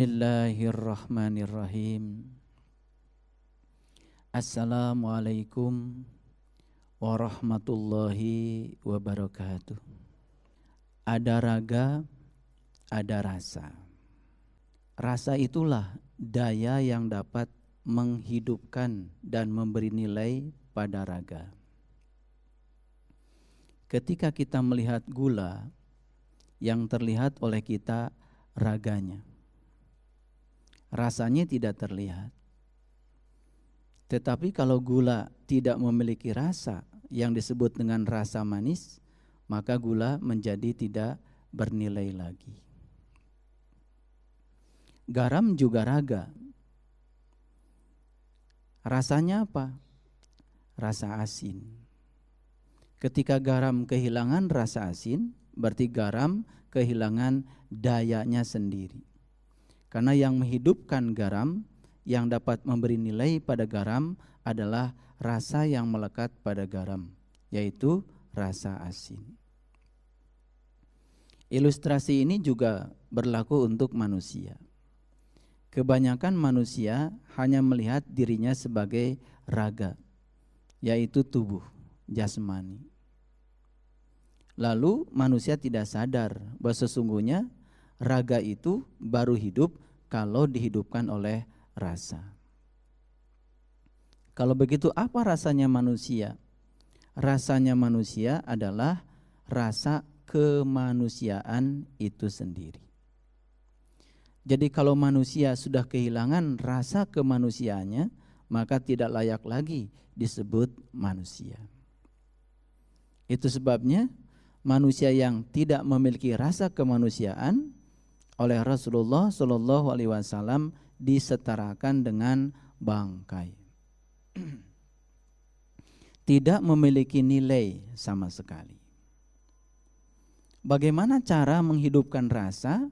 Bismillahirrahmanirrahim. Assalamualaikum warahmatullahi wabarakatuh. Ada raga, ada rasa. Rasa itulah daya yang dapat menghidupkan dan memberi nilai pada raga. Ketika kita melihat gula, yang terlihat oleh kita raganya. Rasanya tidak terlihat. Tetapi kalau gula tidak memiliki rasa yang disebut dengan rasa manis, maka gula menjadi tidak bernilai lagi. Garam juga raga. Rasanya apa? Rasa asin. Ketika garam kehilangan rasa asin, berarti garam kehilangan dayanya sendiri. Karena yang menghidupkan garam, yang dapat memberi nilai pada garam adalah rasa yang melekat pada garam, yaitu rasa asin. Ilustrasi ini juga berlaku untuk manusia. Kebanyakan manusia hanya melihat dirinya sebagai raga, yaitu tubuh, jasmani. Lalu manusia tidak sadar bahwa sesungguhnya raga itu baru hidup kalau dihidupkan oleh rasa. Kalau begitu apa rasanya manusia? Rasanya manusia adalah rasa kemanusiaan itu sendiri. Jadi kalau manusia sudah kehilangan rasa kemanusiaannya, maka tidak layak lagi disebut manusia. Itu sebabnya manusia yang tidak memiliki rasa kemanusiaan oleh Rasulullah SAW disetarakan dengan bangkai. Tidak memiliki nilai sama sekali. Bagaimana cara menghidupkan rasa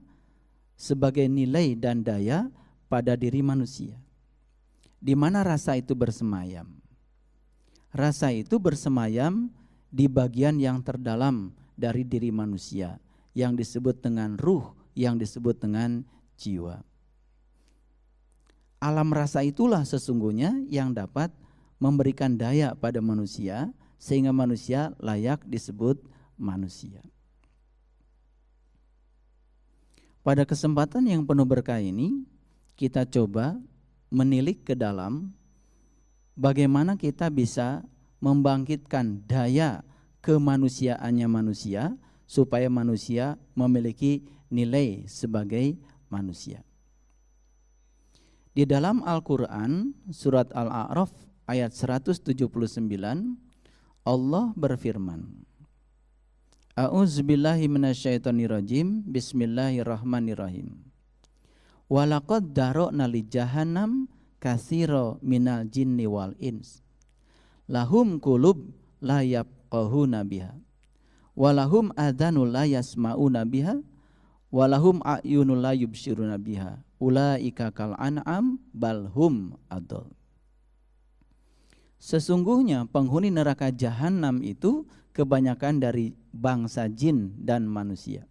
sebagai nilai dan daya pada diri manusia? Di mana rasa itu bersemayam? Rasa itu bersemayam di bagian yang terdalam dari diri manusia yang disebut dengan ruh, yang disebut dengan jiwa. Alam rasa itulah sesungguhnya yang dapat memberikan daya pada manusia sehingga manusia layak disebut manusia. Pada kesempatan yang penuh berkah ini, kita coba menilik ke dalam bagaimana kita bisa membangkitkan daya kemanusiaannya manusia supaya manusia memiliki nilai sebagai manusia. Di dalam Al-Quran surat Al-A'raf ayat 179 Allah berfirman, A'udzubillahi minasyaitonirrajim, Bismillahirrahmanirrahim. Walaqad darokna li jahannam katsira minal jinni wal ins. Lahum qulub la yafqahuna biha. Walahum adhanul la yasma'una biha. Walahum a'yunul la yubsiruna biha. Ulaika kal an'am balhum adol. Sesungguhnya penghuni neraka jahanam itu kebanyakan dari bangsa jin dan manusia.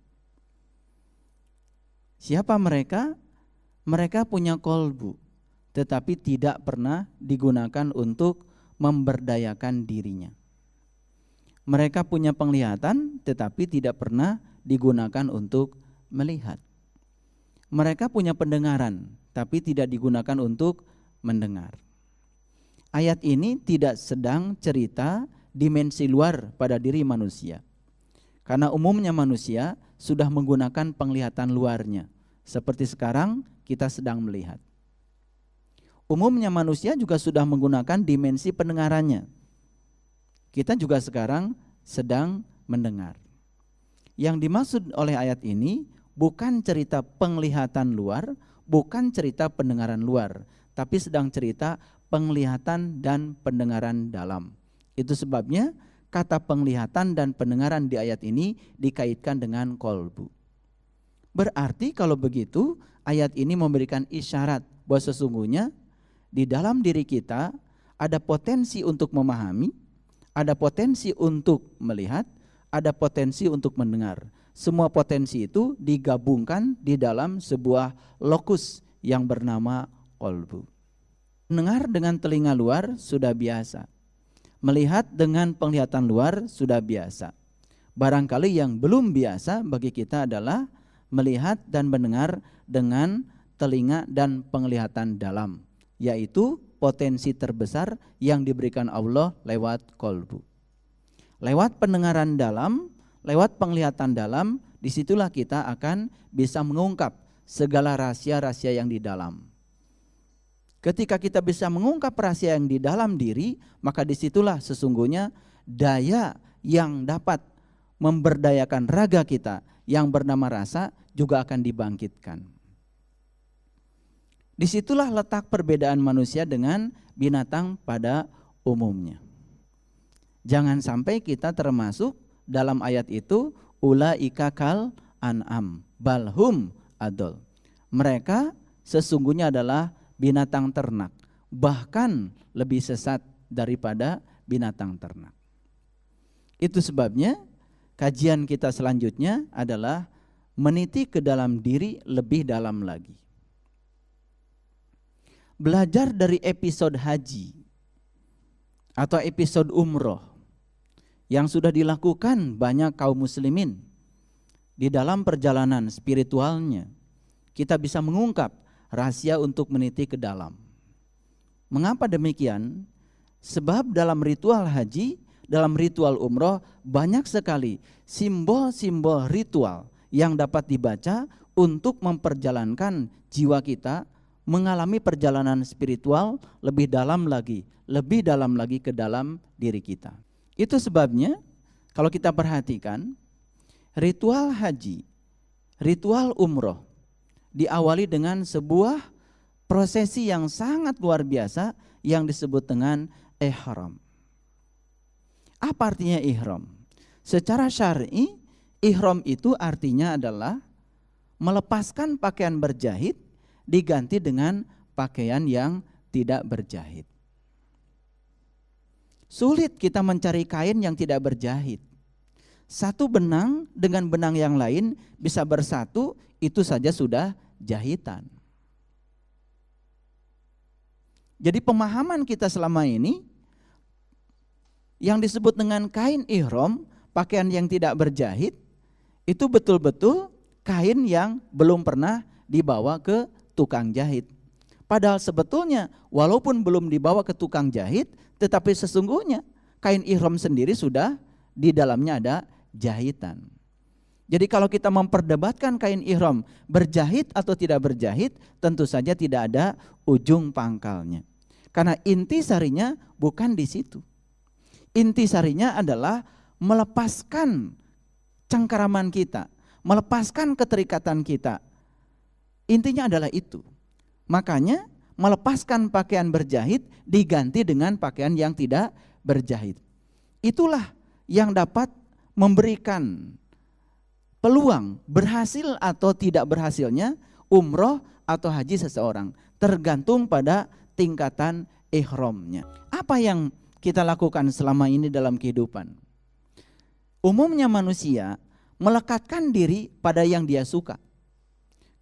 Siapa mereka? Mereka punya kolbu, tetapi tidak pernah digunakan untuk memberdayakan dirinya. Mereka punya penglihatan, tetapi tidak pernah digunakan untuk melihat. Mereka punya pendengaran, tapi tidak digunakan untuk mendengar. Ayat ini tidak sedang cerita dimensi luar pada diri manusia. Karena umumnya manusia sudah menggunakan penglihatan luarnya. Seperti sekarang kita sedang melihat. Umumnya manusia juga sudah menggunakan dimensi pendengarannya. Kita juga sekarang sedang mendengar. Yang dimaksud oleh ayat ini bukan cerita penglihatan luar, bukan cerita pendengaran luar, tapi sedang cerita penglihatan dan pendengaran dalam. Itu sebabnya kata penglihatan dan pendengaran di ayat ini dikaitkan dengan kolbu. Berarti kalau begitu ayat ini memberikan isyarat bahwa sesungguhnya di dalam diri kita ada potensi untuk memahami, ada potensi untuk melihat, ada potensi untuk mendengar. semua potensi itu digabungkan di dalam sebuah lokus yang bernama qalbu. Mendengar dengan telinga luar sudah biasa. Melihat dengan penglihatan luar sudah biasa. Barangkali yang belum biasa bagi kita adalah melihat dan mendengar dengan telinga dan penglihatan dalam, yaitu potensi terbesar yang diberikan Allah lewat qalbu. Lewat pendengaran dalam, lewat penglihatan dalam, disitulah kita akan bisa mengungkap segala rahasia-rahasia yang di dalam. Ketika kita bisa mengungkap rahasia yang di dalam diri, maka disitulah sesungguhnya daya yang dapat memberdayakan raga kita yang bernama rasa juga akan dibangkitkan. Disitulah letak perbedaan manusia dengan binatang pada umumnya. Jangan sampai kita termasuk dalam ayat itu ulaika kal an'am balhum adol. Mereka sesungguhnya adalah binatang ternak, bahkan lebih sesat daripada binatang ternak. Itu sebabnya kajian kita selanjutnya adalah meniti ke dalam diri lebih dalam lagi. Belajar dari episode haji atau episode umroh yang sudah dilakukan banyak kaum muslimin di dalam perjalanan spiritualnya, kita bisa mengungkap rahasia untuk meniti ke dalam. Mengapa demikian? Sebab dalam ritual haji, dalam ritual umroh banyak sekali simbol-simbol ritual yang dapat dibaca untuk memperjalankan jiwa kita mengalami perjalanan spiritual lebih dalam lagi ke dalam diri kita. Itu sebabnya kalau kita perhatikan ritual haji, ritual umroh diawali dengan sebuah prosesi yang sangat luar biasa yang disebut dengan ihram. Apa artinya ihram? Secara syar'i, ihram itu artinya adalah melepaskan pakaian berjahit diganti dengan pakaian yang tidak berjahit. Sulit kita mencari kain yang tidak berjahit. Satu benang dengan benang yang lain bisa bersatu, itu saja sudah jahitan. Jadi pemahaman kita selama ini yang disebut dengan kain ihram, pakaian yang tidak berjahit, itu betul-betul kain yang belum pernah dibawa ke tukang jahit. Padahal sebetulnya walaupun belum dibawa ke tukang jahit, tetapi sesungguhnya kain ihram sendiri sudah di dalamnya ada jahitan. Jadi kalau kita memperdebatkan kain ihram berjahit atau tidak berjahit, tentu saja tidak ada ujung pangkalnya. Karena inti sarinya bukan di situ. Inti sarinya adalah melepaskan cengkeraman kita, melepaskan keterikatan kita. Intinya adalah itu. Makanya melepaskan pakaian berjahit diganti dengan pakaian yang tidak berjahit. Itulah yang dapat memberikan peluang berhasil atau tidak berhasilnya umroh atau haji seseorang, tergantung pada tingkatan ihramnya. Apa yang kita lakukan selama ini dalam kehidupan? Umumnya manusia melekatkan diri pada yang dia suka,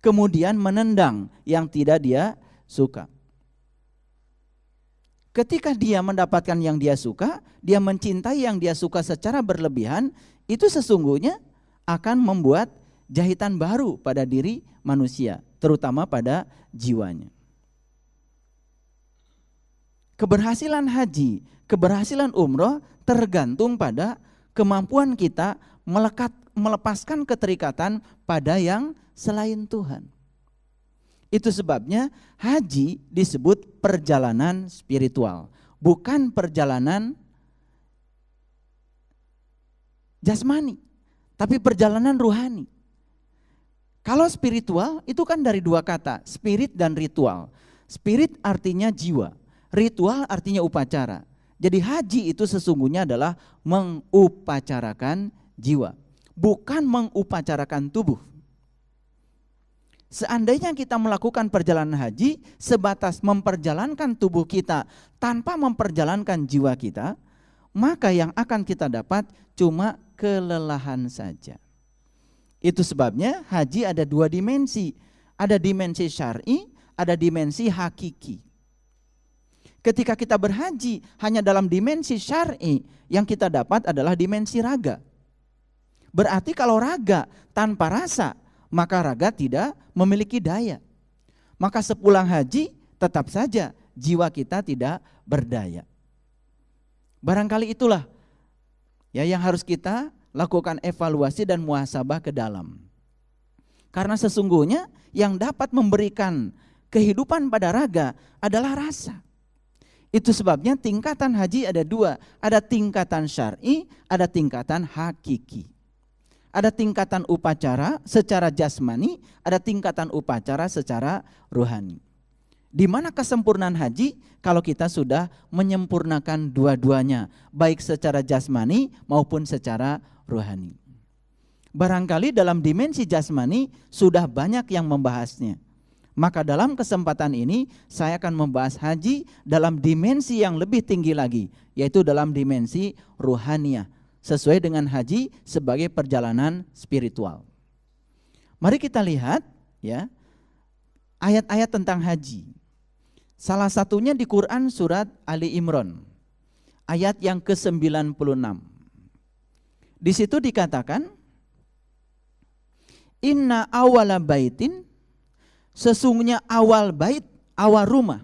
kemudian menendang yang tidak dia suka. Ketika dia mendapatkan yang dia suka, dia mencintai yang dia suka secara berlebihan, itu sesungguhnya akan membuat jahitan baru pada diri manusia, terutama pada jiwanya. Keberhasilan haji, keberhasilan umroh tergantung pada kemampuan kita melepaskan keterikatan pada yang selain Tuhan. Itu sebabnya haji disebut perjalanan spiritual, bukan perjalanan jasmani, tapi perjalanan ruhani. Kalau spiritual itu kan dari dua kata, spirit dan ritual. Spirit artinya jiwa, ritual artinya upacara. Jadi haji itu sesungguhnya adalah mengupacarakan jiwa, bukan mengupacarakan tubuh. Seandainya kita melakukan perjalanan haji sebatas memperjalankan tubuh kita tanpa memperjalankan jiwa kita, maka yang akan kita dapat cuma kelelahan saja. Itu sebabnya haji ada dua dimensi. Ada dimensi syar'i, ada dimensi hakiki. Ketika kita berhaji hanya dalam dimensi syar'i, yang kita dapat adalah dimensi raga. Berarti kalau raga tanpa rasa, maka raga tidak memiliki daya. Maka sepulang haji tetap saja jiwa kita tidak berdaya. Barangkali itulah ya yang harus kita lakukan evaluasi dan muhasabah ke dalam. Karena sesungguhnya yang dapat memberikan kehidupan pada raga adalah rasa. Itu sebabnya tingkatan haji ada dua. Ada tingkatan syar'i, ada tingkatan hakiki. Ada tingkatan upacara secara jasmani, ada tingkatan upacara secara rohani. Di mana kesempurnaan haji? Kalau kita sudah menyempurnakan dua-duanya, baik secara jasmani maupun secara rohani. Barangkali dalam dimensi jasmani sudah banyak yang membahasnya. Maka dalam kesempatan ini saya akan membahas haji dalam dimensi yang lebih tinggi lagi, yaitu dalam dimensi ruhaniyah, sesuai dengan haji sebagai perjalanan spiritual. Mari kita lihat ya ayat-ayat tentang haji. Salah satunya di Quran surat Ali Imran, ayat yang ke-96. Di situ dikatakan, Inna awala baitin, sesungguhnya awal bait, awal rumah,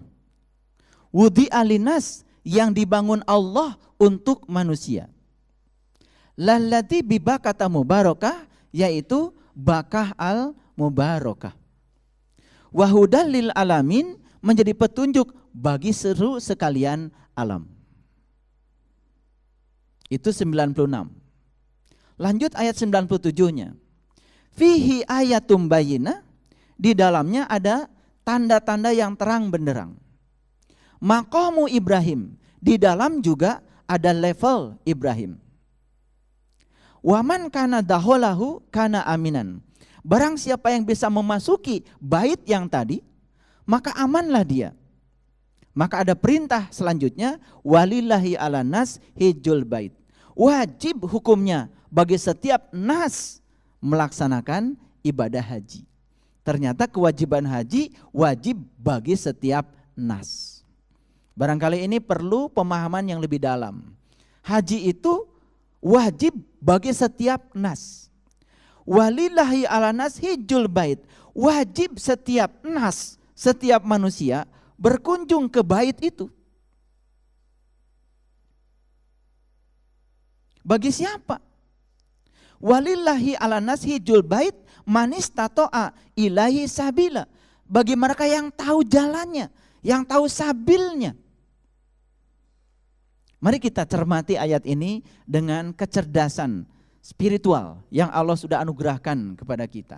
wudi alinas, yang dibangun Allah untuk manusia. Lallati bibakata mubarakah, yaitu bakah al mubarakah. Wahudal lil alamin, menjadi petunjuk bagi seluruh sekalian alam. Itu 96. Lanjut ayat 97-nya. Fihi ayatum bayyinah, di dalamnya ada tanda-tanda yang terang benderang. Maqamu Ibrahim, di dalam juga ada level Ibrahim. Waman kana daholahu kana aminan. Barang siapa yang bisa memasuki bait yang tadi, maka amanlah dia. Maka ada perintah selanjutnya, walillahi ala nas hijjul bait. Wajib hukumnya bagi setiap nas melaksanakan ibadah haji. Ternyata kewajiban haji wajib bagi setiap nas. Barangkali ini perlu pemahaman yang lebih dalam. Haji itu wajib bagi setiap nas. Walillahi ala nas hijjul bait. Wajib setiap nas, setiap manusia berkunjung ke bait itu. Bagi siapa? Walillahi ala nas hijjul bait manis tato'a ilahi sabila. Bagi mereka yang tahu jalannya, yang tahu sabilnya. Mari kita cermati ayat ini dengan kecerdasan spiritual yang Allah sudah anugerahkan kepada kita.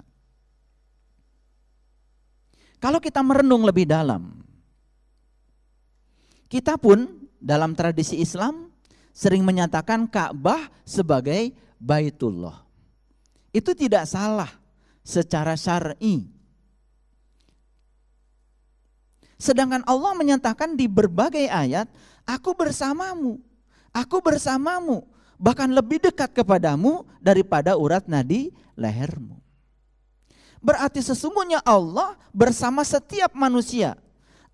Kalau kita merenung lebih dalam, kita pun dalam tradisi Islam sering menyatakan Ka'bah sebagai Baitullah. Itu tidak salah secara syar'i. Sedangkan Allah menyatakan di berbagai ayat, aku bersamamu, bahkan lebih dekat kepadamu daripada urat nadi lehermu. Berarti sesungguhnya Allah bersama setiap manusia,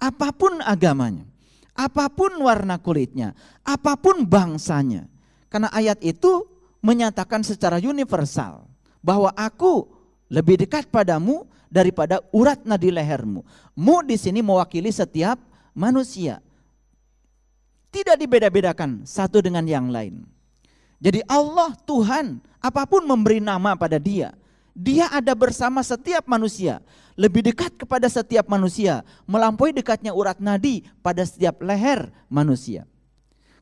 apapun agamanya, apapun warna kulitnya, apapun bangsanya. Karena ayat itu menyatakan secara universal bahwa aku lebih dekat padamu daripada urat nadi lehermu. Mu di sini mewakili setiap manusia. Tidak dibeda-bedakan satu dengan yang lain. Jadi Allah Tuhan, apapun memberi nama pada dia, dia ada bersama setiap manusia, lebih dekat kepada setiap manusia, melampaui dekatnya urat nadi pada setiap leher manusia.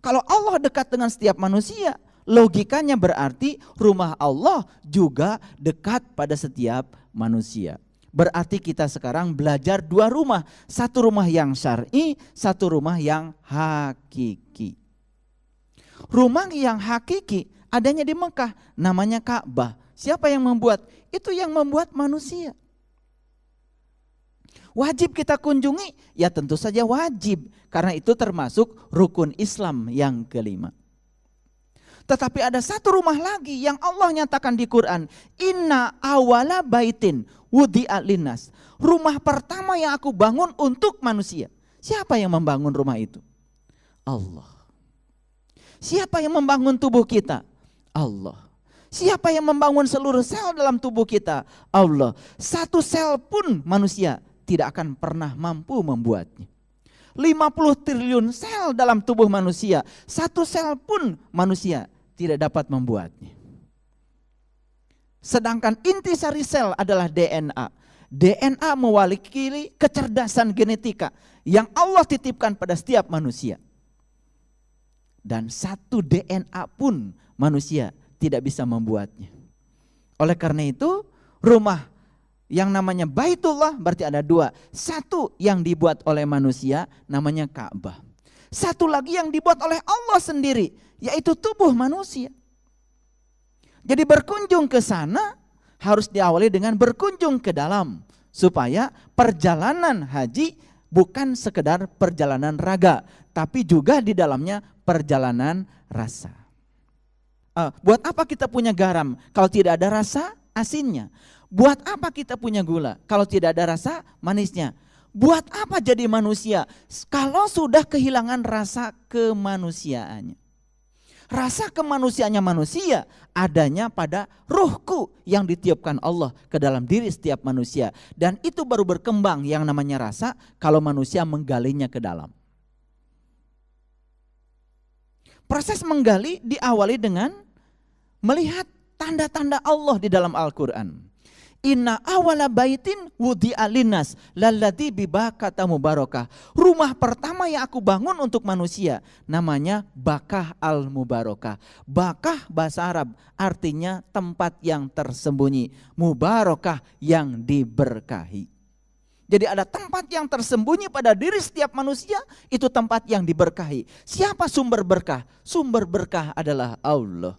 Kalau Allah dekat dengan setiap manusia, logikanya berarti rumah Allah juga dekat pada setiap manusia. Berarti kita sekarang belajar dua rumah, satu rumah yang syar'i, satu rumah yang hakiki. Rumah yang hakiki adanya di Mekah, namanya Ka'bah. Siapa yang membuat? Itu yang membuat manusia. Wajib kita kunjungi? Ya tentu saja wajib, karena itu termasuk rukun Islam yang kelima. Tetapi ada satu rumah lagi yang Allah nyatakan di Quran, inna awala baitin wudi'a linnas. Rumah pertama yang aku bangun untuk manusia. Siapa yang membangun rumah itu? Allah. Siapa yang membangun tubuh kita? Allah. Siapa yang membangun seluruh sel dalam tubuh kita? Allah. Satu sel pun manusia tidak akan pernah mampu membuatnya. 50 triliun sel dalam tubuh manusia, satu sel pun manusia tidak dapat membuatnya. Sedangkan intisari sel adalah DNA. DNA mewakili kecerdasan genetika yang Allah titipkan pada setiap manusia. Dan satu DNA pun manusia tidak bisa membuatnya. Oleh karena itu, rumah yang namanya Baitullah berarti ada dua. Satu yang dibuat oleh manusia namanya Ka'bah. Satu lagi yang dibuat oleh Allah sendiri, yaitu tubuh manusia. Jadi berkunjung ke sana harus diawali dengan berkunjung ke dalam, supaya perjalanan haji bukan sekedar perjalanan raga, tapi juga di dalamnya perjalanan rasa. Buat apa kita punya garam kalau tidak ada rasa asinnya? Buat apa kita punya gula kalau tidak ada rasa manisnya? Buat apa jadi manusia kalau sudah kehilangan rasa kemanusiaannya? Rasa kemanusiaannya manusia adanya pada ruhku yang ditiupkan Allah ke dalam diri setiap manusia. Dan itu baru berkembang yang namanya rasa kalau manusia menggalinya ke dalam. Proses menggali diawali dengan melihat tanda-tanda Allah di dalam Al-Quran. Inna awala baitin wudi'a linnas lalladzi bibakata mubarakah. Rumah pertama yang aku bangun untuk manusia namanya Bakah al-Mubarakah. Bakah bahasa Arab artinya tempat yang tersembunyi, mubarakah yang diberkahi. Jadi ada tempat yang tersembunyi pada diri setiap manusia, itu tempat yang diberkahi. Siapa sumber berkah? Sumber berkah adalah Allah.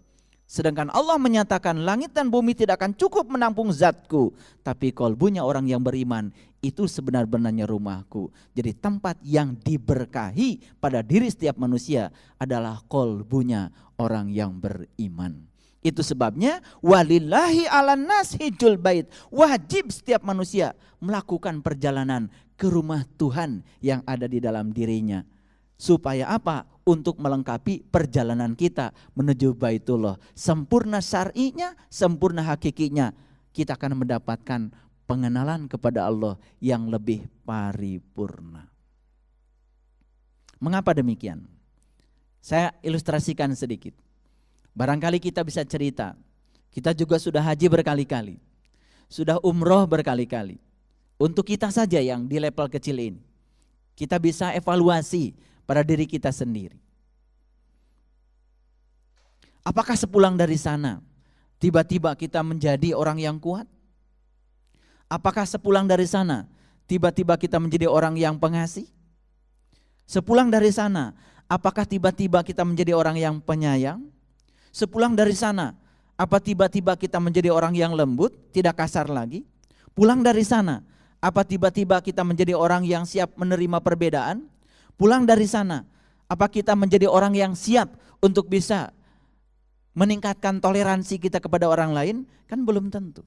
Sedangkan Allah menyatakan langit dan bumi tidak akan cukup menampung zatku, tapi kolbunya orang yang beriman itu sebenar-benarnya rumahku. Jadi tempat yang diberkahi pada diri setiap manusia adalah kolbunya orang yang beriman. Itu sebabnya walillahi 'alan nas hijjul bait. Wajib setiap manusia melakukan perjalanan ke rumah Tuhan yang ada di dalam dirinya. Supaya apa? Untuk melengkapi perjalanan kita menuju Baitullah. Sempurna syar'inya, sempurna hakikinya. Kita akan mendapatkan pengenalan kepada Allah yang lebih paripurna. Mengapa demikian? Saya ilustrasikan sedikit. Barangkali kita bisa cerita, kita juga sudah haji berkali-kali, sudah umroh berkali-kali. Untuk kita saja yang di level kecil ini, kita bisa evaluasi pada diri kita sendiri. Apakah sepulang dari sana, tiba-tiba kita menjadi orang yang kuat? Apakah sepulang dari sana, tiba-tiba kita menjadi orang yang pengasih? Sepulang dari sana, apakah tiba-tiba kita menjadi orang yang penyayang? Sepulang dari sana, apa tiba-tiba kita menjadi orang yang lembut, tidak kasar lagi? Pulang dari sana, apa tiba-tiba kita menjadi orang yang siap menerima perbedaan? Pulang dari sana, apa kita menjadi orang yang siap untuk bisa meningkatkan toleransi kita kepada orang lain? Kan belum tentu.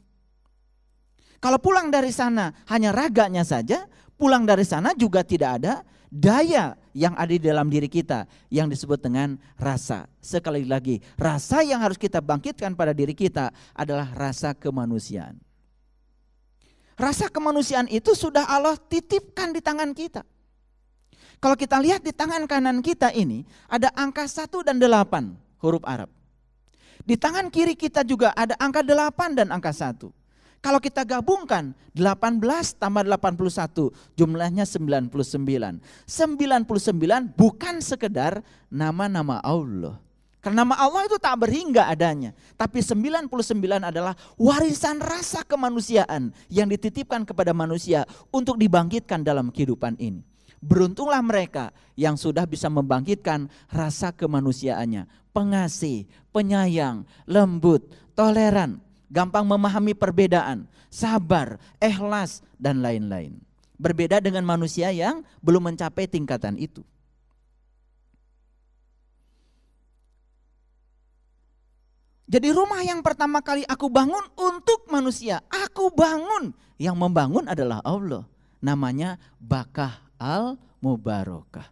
Kalau pulang dari sana hanya raganya saja, pulang dari sana juga tidak ada daya yang ada di dalam diri kita yang disebut dengan rasa. Sekali lagi, rasa yang harus kita bangkitkan pada diri kita adalah rasa kemanusiaan. Rasa kemanusiaan itu sudah Allah titipkan di tangan kita. Kalau kita lihat di tangan kanan kita ini ada angka 1 dan 8 huruf Arab. Di tangan kiri kita juga ada angka 8 dan angka 1. Kalau kita gabungkan 18 tambah 81 jumlahnya 99. 99 bukan sekedar nama-nama Allah. Karena nama Allah itu tak berhingga adanya. Tapi 99 adalah warisan rasa kemanusiaan yang dititipkan kepada manusia untuk dibangkitkan dalam kehidupan ini. Beruntunglah mereka yang sudah bisa membangkitkan rasa kemanusiaannya. Pengasih, penyayang, lembut, toleran, gampang memahami perbedaan, sabar, ikhlas, dan lain-lain. Berbeda dengan manusia yang belum mencapai tingkatan itu. Jadi rumah yang pertama kali aku bangun untuk manusia. Aku bangun. Yang membangun adalah Allah. Namanya Bakah al-Mubarakah.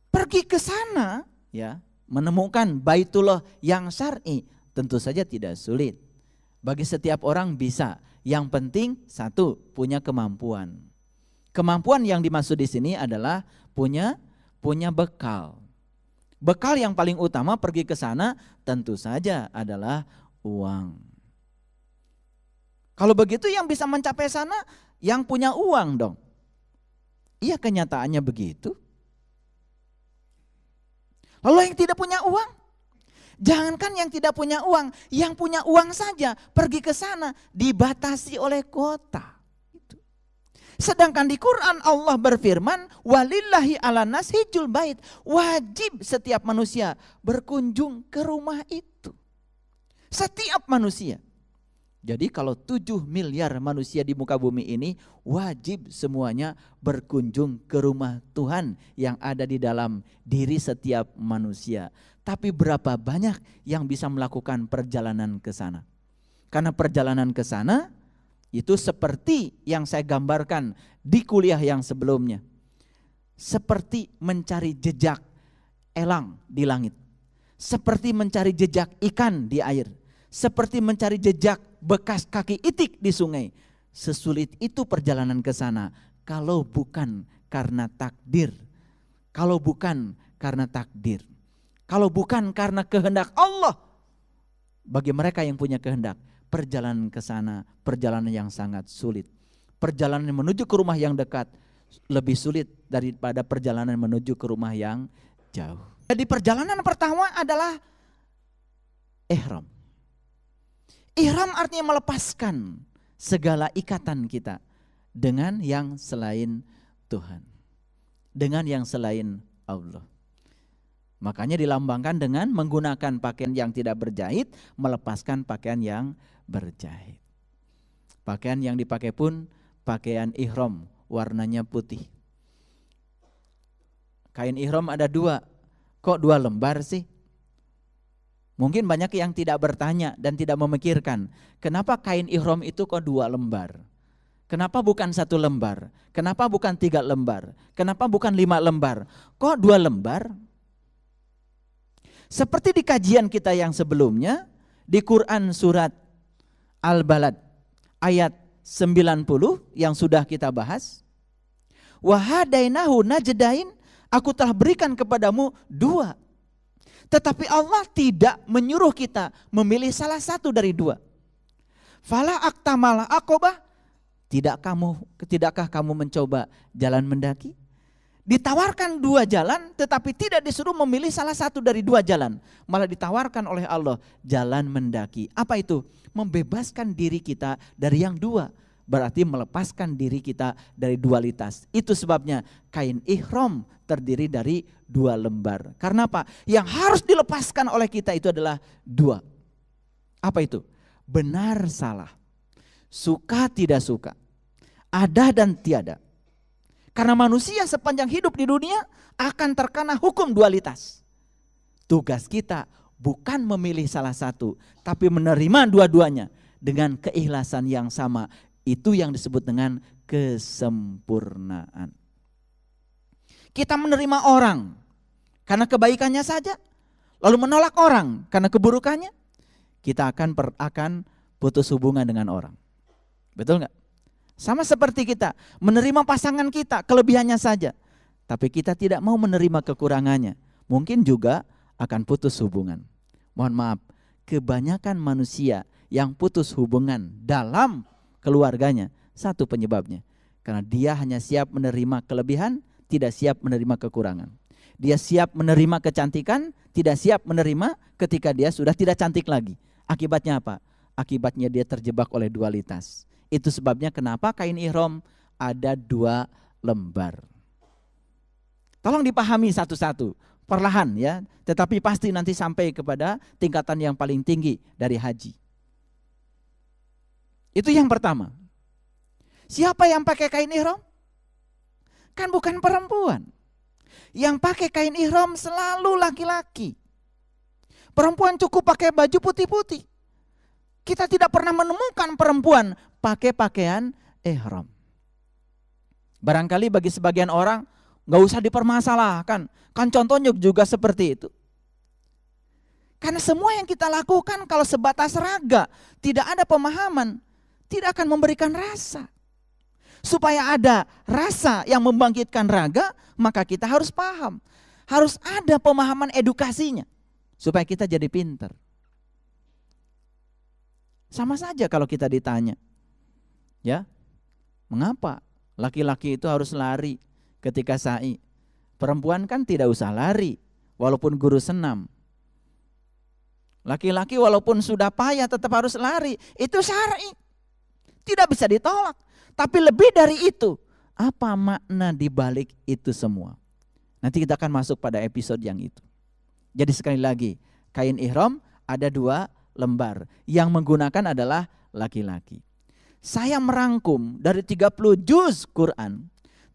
Pergi ke sana ya, menemukan Baitullah yang syar'i tentu saja tidak sulit. Bagi setiap orang bisa. Yang penting satu, punya kemampuan. Kemampuan yang dimaksud di sini adalah punya bekal. Bekal yang paling utama pergi ke sana tentu saja adalah uang. Kalau begitu yang bisa mencapai sana yang punya uang dong. Iya, kenyataannya begitu. Lalu yang tidak punya uang? Jangankan yang tidak punya uang, yang punya uang saja pergi ke sana dibatasi oleh kota. Sedangkan di Quran Allah berfirman, walillahi ala nas hijjul bait, wajib setiap manusia berkunjung ke rumah itu. Setiap manusia. Jadi kalau 7 miliar manusia di muka bumi ini wajib semuanya berkunjung ke rumah Tuhan yang ada di dalam diri setiap manusia. Tapi berapa banyak yang bisa melakukan perjalanan ke sana? Karena perjalanan ke sana itu seperti yang saya gambarkan di kuliah yang sebelumnya. Seperti mencari jejak elang di langit. Seperti mencari jejak ikan di air. Seperti mencari jejak bekas kaki itik di sungai. Sesulit itu perjalanan ke sana kalau bukan karena takdir. Kalau bukan karena takdir. Kalau bukan karena kehendak Allah. Bagi mereka yang punya kehendak, perjalanan ke sana, perjalanan yang sangat sulit. Perjalanan menuju ke rumah yang dekat lebih sulit daripada perjalanan menuju ke rumah yang jauh. Jadi perjalanan pertama adalah ihram. Ihram artinya melepaskan segala ikatan kita dengan yang selain Tuhan. Dengan yang selain Allah. Makanya dilambangkan dengan menggunakan pakaian yang tidak berjahit, melepaskan pakaian yang berjahit. Pakaian yang dipakai pun pakaian ihram, warnanya putih. Kain ihram ada 2, kok 2 lembar sih? Mungkin banyak yang tidak bertanya dan tidak memikirkan, kenapa kain ihram itu kok 2 lembar? Kenapa bukan 1 lembar? Kenapa bukan 3 lembar? Kenapa bukan 5 lembar? Kok 2 lembar? Seperti di kajian kita yang sebelumnya, di Quran surat Al-Balad ayat 90 yang sudah kita bahas. Wahadainahu najdain, aku telah berikan kepadamu 2. Tetapi Allah tidak menyuruh kita memilih salah satu dari 2. Fala aktamala aqobah, tidakkah kamu mencoba jalan mendaki? Ditawarkan 2 jalan tetapi tidak disuruh memilih salah satu dari 2 jalan. Malah ditawarkan oleh Allah jalan mendaki. Apa itu? Membebaskan diri kita dari yang 2. Berarti melepaskan diri kita dari dualitas. Itu sebabnya kain ihram terdiri dari 2 lembar. Karena apa? Yang harus dilepaskan oleh kita itu adalah 2. Apa itu? Benar salah. Suka tidak suka. Ada dan tiada. Karena manusia sepanjang hidup di dunia akan terkena hukum dualitas. Tugas kita bukan memilih salah satu, tapi menerima dua-duanya dengan keikhlasan yang sama. Itu yang disebut dengan kesempurnaan. Kita menerima orang karena kebaikannya saja, lalu menolak orang karena keburukannya, kita akan putus hubungan dengan orang. Betul nggak? Sama seperti kita menerima pasangan kita kelebihannya saja, tapi kita tidak mau menerima kekurangannya, mungkin juga akan putus hubungan. Mohon maaf, kebanyakan manusia yang putus hubungan dalam keluarganya, satu penyebabnya, karena dia hanya siap menerima kelebihan, tidak siap menerima kekurangan. Dia siap menerima kecantikan, tidak siap menerima ketika dia sudah tidak cantik lagi. Akibatnya apa? Akibatnya dia terjebak oleh dualitas. Itu sebabnya kenapa kain ihram ada 2 lembar. Tolong dipahami satu-satu, perlahan ya, tetapi pasti nanti sampai kepada tingkatan yang paling tinggi dari haji. Itu yang pertama. Siapa yang pakai kain ihram? Kan bukan perempuan. Yang pakai kain ihram selalu laki-laki. Perempuan cukup pakai baju putih-putih. Kita tidak pernah menemukan perempuan pakai pakaian ihram. Barangkali bagi sebagian orang gak usah dipermasalahkan. Kan contohnya juga seperti itu. Karena semua yang kita lakukan kalau sebatas raga, tidak ada pemahaman, tidak akan memberikan rasa. Supaya ada rasa yang membangkitkan raga, maka kita harus paham. Harus ada pemahaman edukasinya. Supaya kita jadi pintar. Sama saja kalau kita ditanya, ya, mengapa laki-laki itu harus lari ketika sa'i? Perempuan kan tidak usah lari, walaupun guru senam. Laki-laki walaupun sudah payah tetap harus lari, itu syar'i, tidak bisa ditolak. Tapi lebih dari itu, apa makna dibalik itu semua? Nanti kita akan masuk pada episode yang itu. Jadi sekali lagi, kain ihram ada 2 lembar, yang menggunakan adalah laki-laki. Saya merangkum dari 30 juz Quran.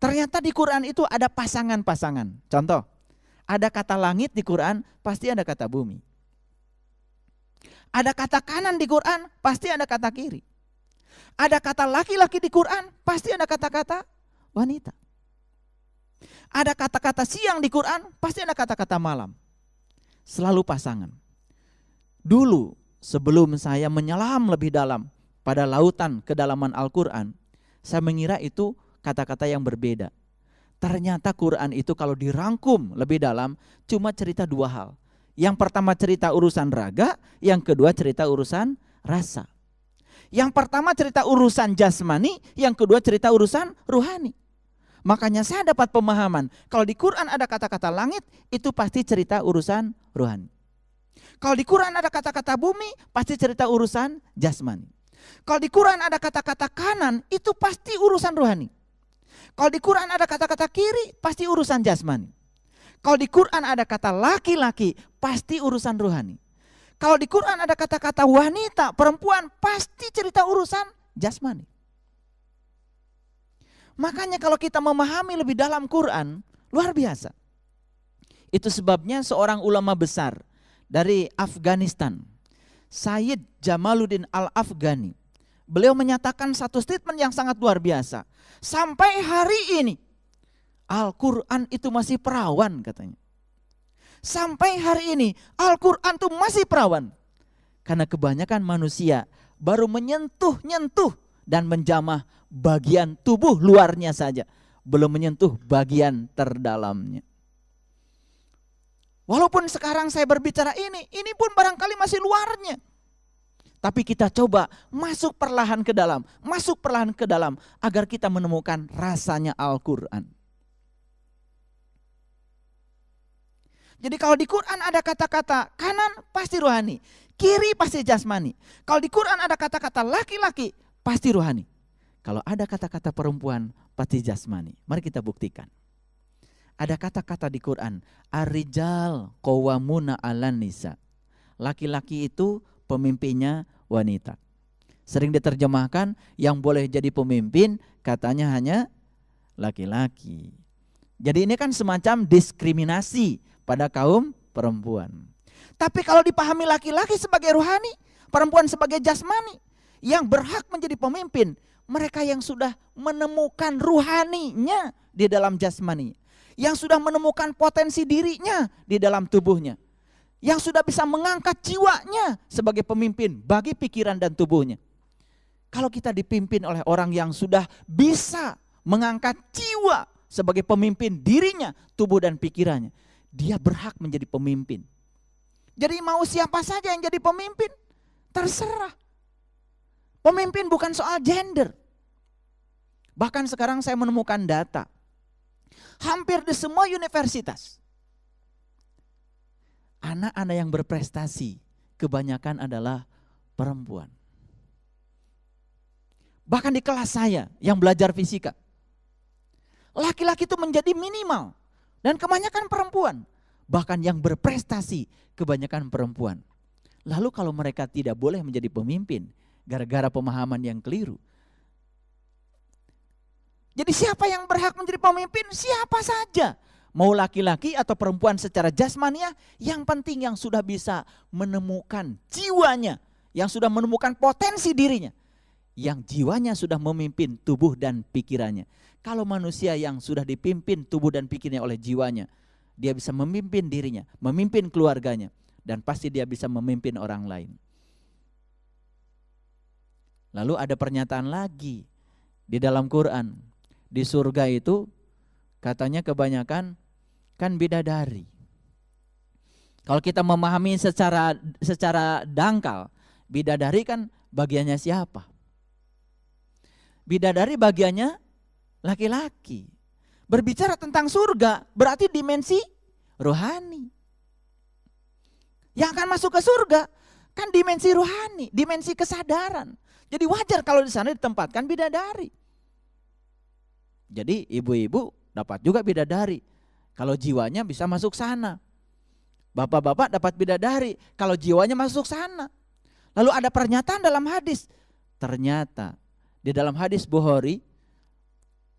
Ternyata di Quran itu ada pasangan-pasangan. Contoh, ada kata langit di Quran, pasti ada kata bumi. Ada kata kanan di Quran, pasti ada kata kiri. Ada kata laki-laki di Quran, pasti ada kata-kata wanita. Ada kata-kata siang di Quran, pasti ada kata-kata malam. Selalu pasangan. Dulu sebelum saya menyelam lebih dalam pada lautan kedalaman Al-Quran, saya mengira itu kata-kata yang berbeda. Ternyata Quran itu kalau dirangkum lebih dalam cuma cerita 2 hal. Yang pertama cerita urusan raga, yang kedua cerita urusan rasa. Yang pertama cerita urusan jasmani, yang kedua cerita urusan ruhani. Makanya saya dapat pemahaman, kalau di Quran ada kata-kata langit, itu pasti cerita urusan ruhani. Kalau di Quran ada kata-kata bumi, pasti cerita urusan jasmani. Kalau di Quran ada kata-kata kanan, itu pasti urusan ruhani. Kalau di Quran ada kata-kata kiri, pasti urusan jasmani. Kalau di Quran ada kata laki-laki, pasti urusan ruhani. Kalau di Quran ada kata-kata wanita, perempuan, pasti cerita urusan jasmani. Makanya kalau kita memahami lebih dalam Quran, luar biasa. Itu sebabnya seorang ulama besar dari Afghanistan, Sayyid Jamaluddin Al-Afghani, beliau menyatakan satu statement yang sangat luar biasa. Sampai hari ini Al-Quran itu masih perawan katanya. Sampai hari ini Al-Quran itu masih perawan. Karena kebanyakan manusia baru menyentuh-nyentuh dan menjamah bagian tubuh luarnya saja, belum menyentuh bagian terdalamnya. Walaupun sekarang saya berbicara ini pun barangkali masih luarnya. Tapi kita coba masuk perlahan ke dalam agar kita menemukan rasanya Al-Quran. Jadi kalau di Quran ada kata-kata kanan pasti ruhani, kiri pasti jasmani. Kalau di Quran ada kata-kata laki-laki pasti ruhani. Kalau ada kata-kata perempuan pasti jasmani. Mari kita buktikan. Ada kata-kata di Quran, ar-rijal qawwamuna 'alan nisa. Laki-laki itu pemimpinnya wanita. Sering diterjemahkan yang boleh jadi pemimpin katanya hanya laki-laki. Jadi ini kan semacam diskriminasi pada kaum perempuan. Tapi kalau dipahami laki-laki sebagai ruhani, perempuan sebagai jasmani, yang berhak menjadi pemimpin, mereka yang sudah menemukan ruhaninya di dalam jasmani, yang sudah menemukan potensi dirinya di dalam tubuhnya, yang sudah bisa mengangkat jiwanya sebagai pemimpin bagi pikiran dan tubuhnya. Kalau kita dipimpin oleh orang yang sudah bisa mengangkat jiwa sebagai pemimpin dirinya, tubuh dan pikirannya, dia berhak menjadi pemimpin. Jadi mau siapa saja yang jadi pemimpin, terserah. Pemimpin bukan soal gender. Bahkan sekarang saya menemukan data, hampir di semua universitas, anak-anak yang berprestasi kebanyakan adalah perempuan. Bahkan di kelas saya yang belajar fisika, laki-laki itu menjadi minimal dan kebanyakan perempuan. Bahkan yang berprestasi kebanyakan perempuan. Lalu kalau mereka tidak boleh menjadi pemimpin gara-gara pemahaman yang keliru. Jadi siapa yang berhak menjadi pemimpin? Siapa saja. Mau laki-laki atau perempuan secara jasmaniah, yang penting yang sudah bisa menemukan jiwanya, yang sudah menemukan potensi dirinya, yang jiwanya sudah memimpin tubuh dan pikirannya. Kalau manusia yang sudah dipimpin tubuh dan pikirnya oleh jiwanya, dia bisa memimpin dirinya, memimpin keluarganya, dan pasti dia bisa memimpin orang lain. Lalu ada pernyataan lagi di dalam Quran, di surga itu katanya kebanyakan kan bidadari. Kalau kita memahami secara dangkal, bidadari kan bagiannya siapa? Bidadari bagiannya laki-laki. Berbicara tentang surga berarti dimensi rohani. Yang akan masuk ke surga kan dimensi rohani, dimensi kesadaran. Jadi wajar kalau di sana ditempatkan bidadari. Jadi ibu-ibu dapat juga bidadari, kalau jiwanya bisa masuk sana. Bapak-bapak dapat bidadari, kalau jiwanya masuk sana. Lalu ada pernyataan dalam hadis, ternyata di dalam hadis Bukhari,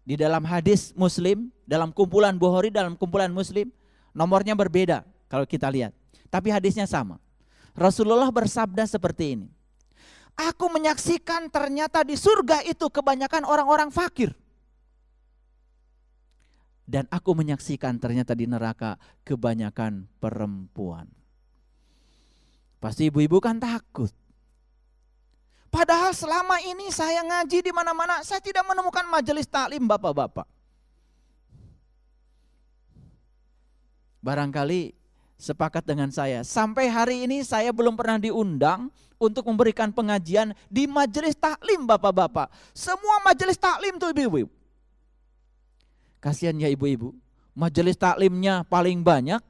di dalam hadis Muslim, dalam kumpulan Bukhari, dalam kumpulan Muslim, nomornya berbeda kalau kita lihat. Tapi hadisnya sama. Rasulullah bersabda seperti ini, aku menyaksikan ternyata di surga itu kebanyakan orang-orang fakir. Dan aku menyaksikan ternyata di neraka kebanyakan perempuan. Pasti ibu-ibu kan takut. Padahal selama ini saya ngaji di mana-mana, saya tidak menemukan majelis taklim bapak-bapak. Barangkali sepakat dengan saya, sampai hari ini saya belum pernah diundang untuk memberikan pengajian di majelis taklim bapak-bapak. Semua majelis taklim tuh ibu-ibu. Kasihan ya ibu-ibu, majelis taklimnya paling banyak,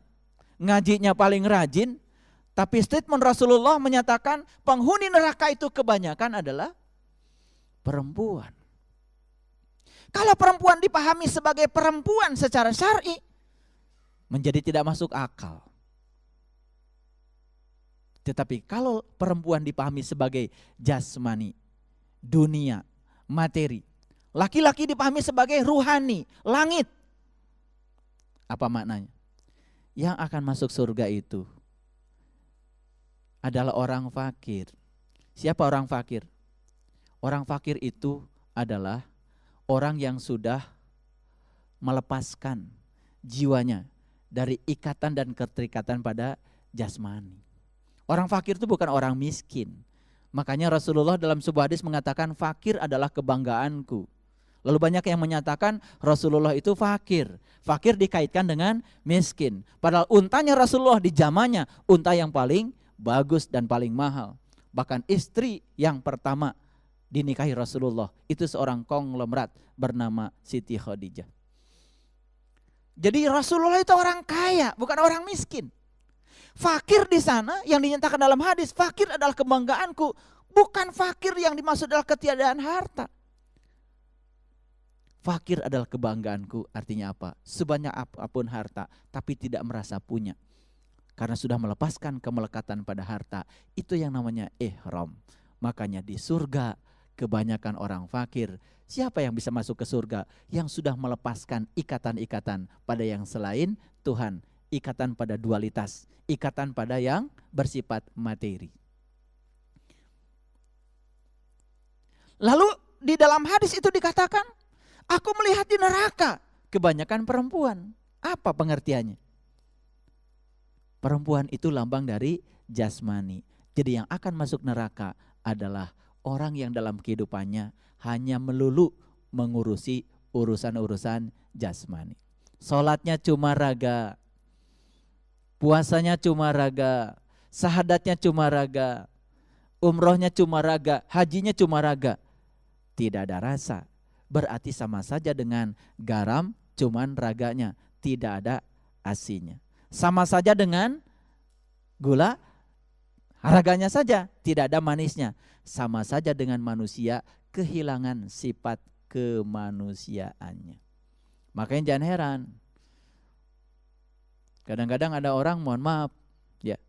ngajinya paling rajin, tapi statement Rasulullah menyatakan penghuni neraka itu kebanyakan adalah perempuan. Kalau perempuan dipahami sebagai perempuan secara syar'i, menjadi tidak masuk akal. Tetapi kalau perempuan dipahami sebagai jasmani, dunia, materi, laki-laki dipahami sebagai ruhani, langit. Apa maknanya? Yang akan masuk surga itu adalah orang fakir. Siapa orang fakir? Orang fakir itu adalah orang yang sudah melepaskan jiwanya dari ikatan dan keterikatan pada jasmani. Orang fakir itu bukan orang miskin. Makanya Rasulullah dalam sebuah hadis mengatakan fakir adalah kebanggaanku. Lalu banyak yang menyatakan Rasulullah itu fakir. Fakir dikaitkan dengan miskin. Padahal untanya Rasulullah di zamannya unta yang paling bagus dan paling mahal. Bahkan istri yang pertama dinikahi Rasulullah itu seorang konglomerat bernama Siti Khadijah. Jadi Rasulullah itu orang kaya, bukan orang miskin. Fakir di sana yang dinyatakan dalam hadis, fakir adalah kebanggaanku, bukan fakir yang dimaksud adalah ketiadaan harta. Fakir adalah kebanggaanku, artinya apa? Sebanyak apapun harta, tapi tidak merasa punya. Karena sudah melepaskan kemelekatan pada harta, itu yang namanya ihram. Makanya di surga kebanyakan orang fakir. Siapa yang bisa masuk ke surga? Yang sudah melepaskan ikatan-ikatan pada yang selain Tuhan. Ikatan pada dualitas, ikatan pada yang bersifat materi. Lalu di dalam hadis itu dikatakan, aku melihat di neraka kebanyakan perempuan. Apa pengertiannya? Perempuan itu lambang dari jasmani. Jadi yang akan masuk neraka adalah orang yang dalam kehidupannya hanya melulu mengurusi urusan-urusan jasmani. Sholatnya cuma raga, puasanya cuma raga, sahadatnya cuma raga, umrohnya cuma raga, hajinya cuma raga. Tidak ada rasa. Berarti sama saja dengan garam cuman raganya, tidak ada asinnya. Sama saja dengan gula, raganya saja, tidak ada manisnya. Sama saja dengan manusia kehilangan sifat kemanusiaannya. Makanya jangan heran. Kadang-kadang ada orang, mohon maaf, ya,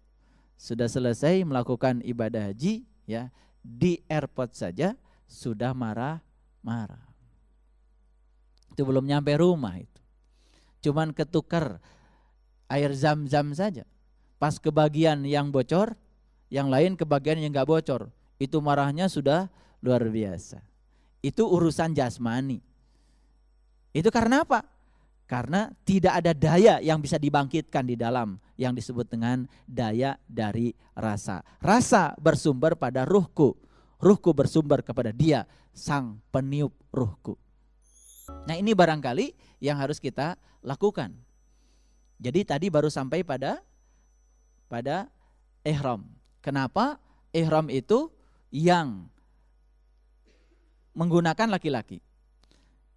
sudah selesai melakukan ibadah haji, ya, di airport saja sudah marah-marah. Itu belum nyampe rumah itu. cuman ketukar air zam-zam saja. Pas kebagian yang bocor, yang lain kebagian yang gak bocor. Itu marahnya sudah luar biasa. Itu urusan jasmani. Itu karena apa? Karena tidak ada daya yang bisa dibangkitkan di dalam yang disebut dengan daya dari rasa. Rasa bersumber pada ruhku. Ruhku bersumber kepada Dia, sang peniup ruhku. Nah, ini barangkali yang harus kita lakukan. Jadi tadi baru sampai pada ihram. Kenapa ihram itu yang menggunakan laki-laki?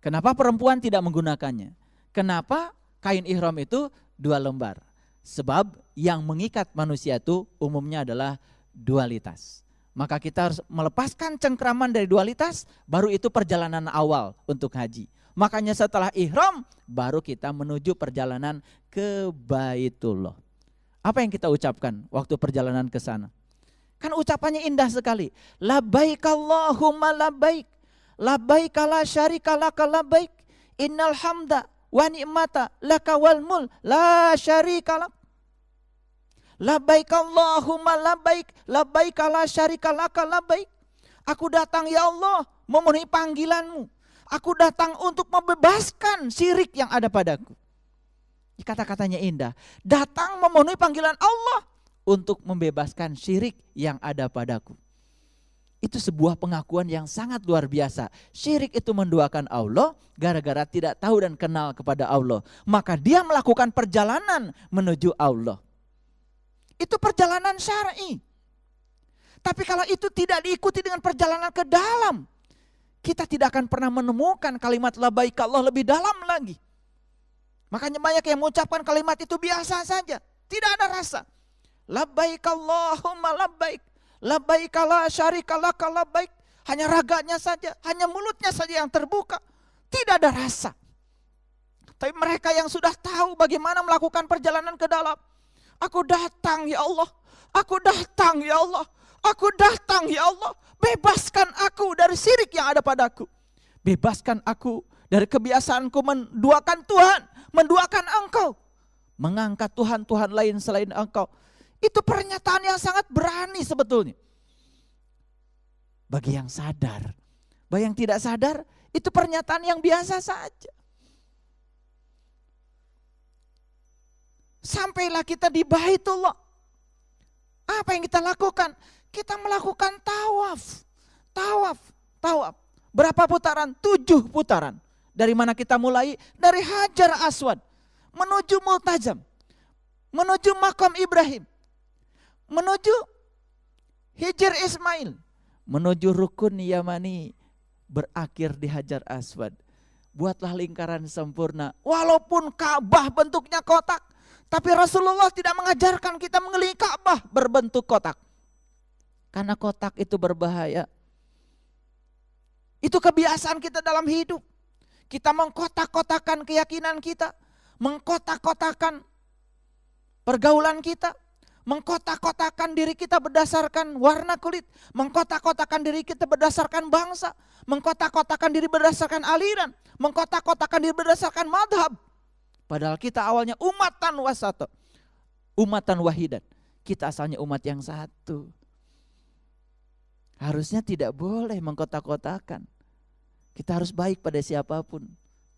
Kenapa perempuan tidak menggunakannya? Kenapa kain ihram itu 2 lembar? Sebab yang mengikat manusia itu umumnya adalah dualitas. Maka kita harus melepaskan cengkraman dari dualitas, baru itu perjalanan awal untuk haji. Makanya setelah ihram, baru kita menuju perjalanan ke Baitullah. Apa yang kita ucapkan waktu perjalanan ke sana? Kan ucapannya indah sekali. Labbaik Allahumma labbaik. Labbaik la syarika laka labbaik. Innal hamda wa ni'mata laka wal mul la syarika lak. Labbaik Allahumma labbaik, labbaik la syarika laka labbaik. Aku datang ya Allah memenuhi panggilanmu. Aku datang untuk membebaskan syirik yang ada padaku. Kata-katanya indah. Datang memenuhi panggilan Allah untuk membebaskan syirik yang ada padaku. Itu sebuah pengakuan yang sangat luar biasa. Syirik itu menduakan Allah gara-gara tidak tahu dan kenal kepada Allah. Maka dia melakukan perjalanan menuju Allah. Itu perjalanan syar'i. Tapi kalau itu tidak diikuti dengan perjalanan ke dalam, kita tidak akan pernah menemukan kalimat labbaik Allah lebih dalam lagi. Makanya banyak yang mengucapkan kalimat itu biasa saja, tidak ada rasa. Labbaik Allahumma labbaik, labbaik la syarika laka labbaik. Hanya raganya saja, hanya mulutnya saja yang terbuka, tidak ada rasa. Tapi mereka yang sudah tahu bagaimana melakukan perjalanan ke dalam, aku datang ya Allah, aku datang ya Allah, aku datang ya Allah. Bebaskan aku dari syirik yang ada padaku. Bebaskan aku dari kebiasaanku menduakan Tuhan, menduakan Engkau, mengangkat Tuhan-Tuhan lain selain Engkau. Itu pernyataan yang sangat berani sebetulnya. Bagi yang sadar, bagi yang tidak sadar, itu pernyataan yang biasa saja. Sampailah kita di Baitullah. Apa yang kita lakukan? Kita melakukan tawaf. Tawaf, tawaf. Berapa putaran? 7 putaran. Dari mana kita mulai? Dari Hajar Aswad. Menuju Multazam. Menuju Makam Ibrahim. Menuju Hijr Ismail. Menuju Rukun Yamani. Berakhir di Hajar Aswad. Buatlah lingkaran sempurna. Walaupun Ka'bah bentuknya kotak. Tapi Rasulullah tidak mengajarkan kita mengelilingi Ka'bah berbentuk kotak. Karena kotak itu berbahaya. Itu kebiasaan kita dalam hidup. Kita mengkotak-kotakan keyakinan kita. Mengkotak-kotakan pergaulan kita. Mengkotak-kotakan diri kita berdasarkan warna kulit. Mengkotak-kotakan diri kita berdasarkan bangsa. Mengkotak-kotakan diri berdasarkan aliran. Mengkotak-kotakan diri berdasarkan madhab. Padahal kita awalnya umatan wasata, umatan wahidan. Kita asalnya umat yang satu. Harusnya tidak boleh mengkotak-kotakan. Kita harus baik pada siapapun,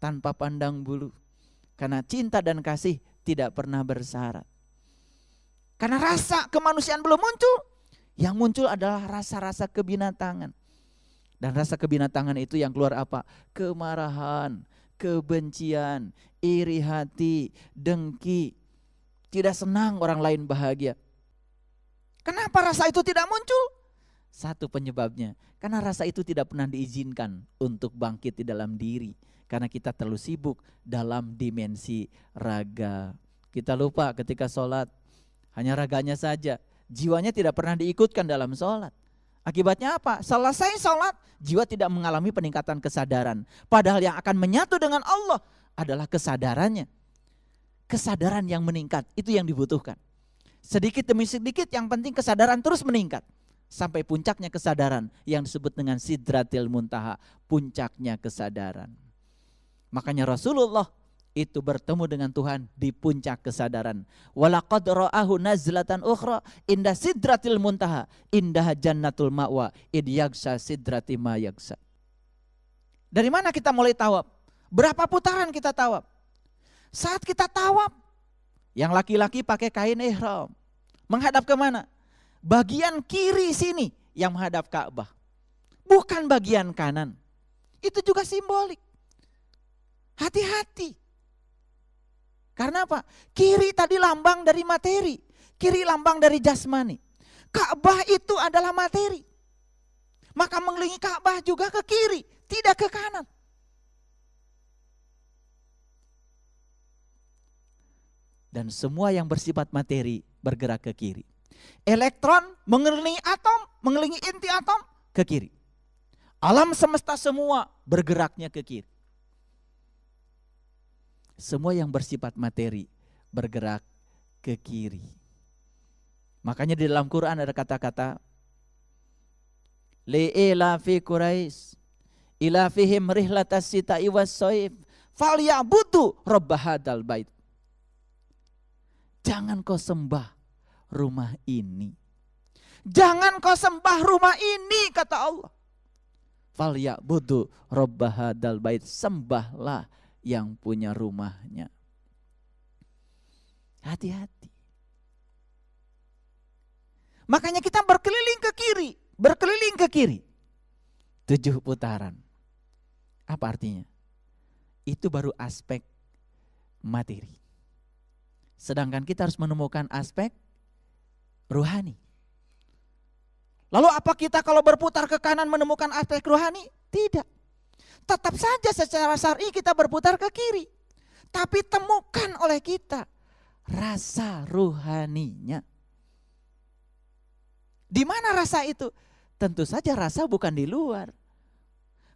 tanpa pandang bulu. Karena cinta dan kasih tidak pernah bersyarat. Karena rasa kemanusiaan belum muncul, yang muncul adalah rasa-rasa kebinatangan. Dan rasa kebinatangan itu yang keluar apa? Kemarahan, kebencian, iri hati, dengki, tidak senang orang lain bahagia. Kenapa rasa itu tidak muncul? Satu penyebabnya, karena rasa itu tidak pernah diizinkan untuk bangkit di dalam diri. Karena kita terlalu sibuk dalam dimensi raga. Kita lupa ketika sholat, hanya raganya saja. Jiwanya tidak pernah diikutkan dalam sholat. Akibatnya apa? Selesai sholat, jiwa tidak mengalami peningkatan kesadaran. Padahal yang akan menyatu dengan Allah adalah kesadarannya. Kesadaran yang meningkat, itu yang dibutuhkan. Sedikit demi sedikit, yang penting kesadaran terus meningkat. Sampai puncaknya kesadaran yang disebut dengan Sidratil Muntaha. Puncaknya kesadaran. Makanya Rasulullah itu bertemu dengan Tuhan di puncak kesadaran. Walaqad ra'ahu nazlatan ukhra inda sidratil muntaha indah jannatul ma'wa id yaghsha sidrati ma yaghsha. Dari mana kita mulai tawaf? Berapa putaran kita tawaf? Saat kita tawaf, yang laki-laki pakai kain ihram. Menghadap kemana? Bagian kiri sini yang menghadap Ka'bah. Bukan bagian kanan. Itu juga simbolik. Hati-hati. Karena apa? Kiri tadi lambang dari materi. Kiri lambang dari jasmani. Ka'bah itu adalah materi. Maka mengelilingi Ka'bah juga ke kiri, tidak ke kanan. Dan semua yang bersifat materi bergerak ke kiri. Elektron mengelilingi atom, mengelilingi inti atom ke kiri. Alam semesta semua bergeraknya ke kiri. Semua yang bersifat materi bergerak ke kiri. Makanya di dalam Quran ada kata-kata li'ila fi Quraisy ila fihim rihlatas sita'i was-shaif falyabudu rabb hadzal bait. Jangan kau sembah rumah ini. Jangan kau sembah rumah ini, kata Allah. Falyabudu rabb hadzal bait. Sembahlah yang punya rumahnya. Hati-hati. Makanya kita berkeliling ke kiri. Berkeliling ke kiri. 7 putaran. Apa artinya? Itu baru aspek materi. Sedangkan kita harus menemukan aspek rohani. Lalu apa kita kalau berputar ke kanan menemukan aspek rohani? Tidak. Tetap saja secara syar'i kita berputar ke kiri. Tapi temukan oleh kita rasa rohaninya. Di mana rasa itu? Tentu saja rasa bukan di luar.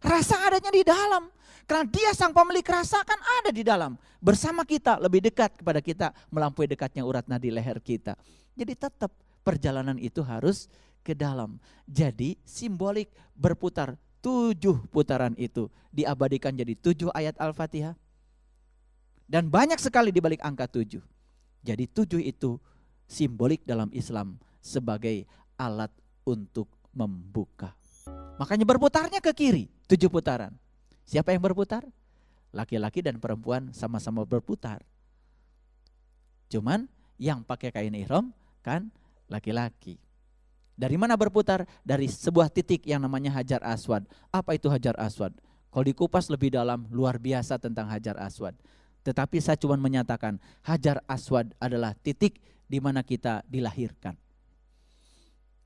Rasa adanya di dalam. Karena dia sang pemilik rasa kan ada di dalam. Bersama kita, lebih dekat kepada kita, melampaui dekatnya urat nadi leher kita. Jadi tetap perjalanan itu harus ke dalam. Jadi simbolik berputar 7 putaran itu diabadikan jadi 7 ayat Al-Fatihah. Dan banyak sekali di balik angka 7. Jadi 7 itu simbolik dalam Islam sebagai alat untuk membuka. Makanya berputarnya ke kiri, 7 putaran. Siapa yang berputar? Laki-laki dan perempuan sama-sama berputar. Cuman yang pakai kain ihram kan laki-laki. Dari mana berputar? Dari sebuah titik yang namanya Hajar Aswad. Apa itu Hajar Aswad? Kalau dikupas lebih dalam, luar biasa tentang Hajar Aswad. Tetapi saya cuma menyatakan Hajar Aswad adalah titik di mana kita dilahirkan.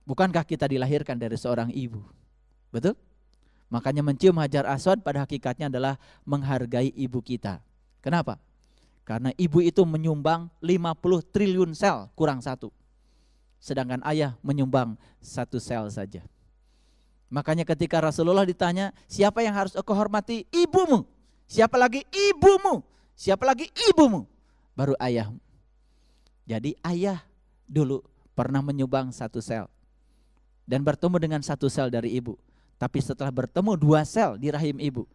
Bukankah kita dilahirkan dari seorang ibu? Betul? Makanya mencium Hajar Aswad pada hakikatnya adalah menghargai ibu kita. Kenapa? Karena ibu itu menyumbang 50 triliun sel kurang 1. Sedangkan ayah menyumbang 1 sel saja. Makanya ketika Rasulullah ditanya, siapa yang harus engkau hormati? Ibumu. Siapa lagi? Ibumu. Siapa lagi? Ibumu. Baru ayahmu. Jadi ayah dulu pernah menyumbang 1 sel. Dan bertemu dengan 1 sel dari ibu. Tapi setelah bertemu 2 sel di rahim ibu,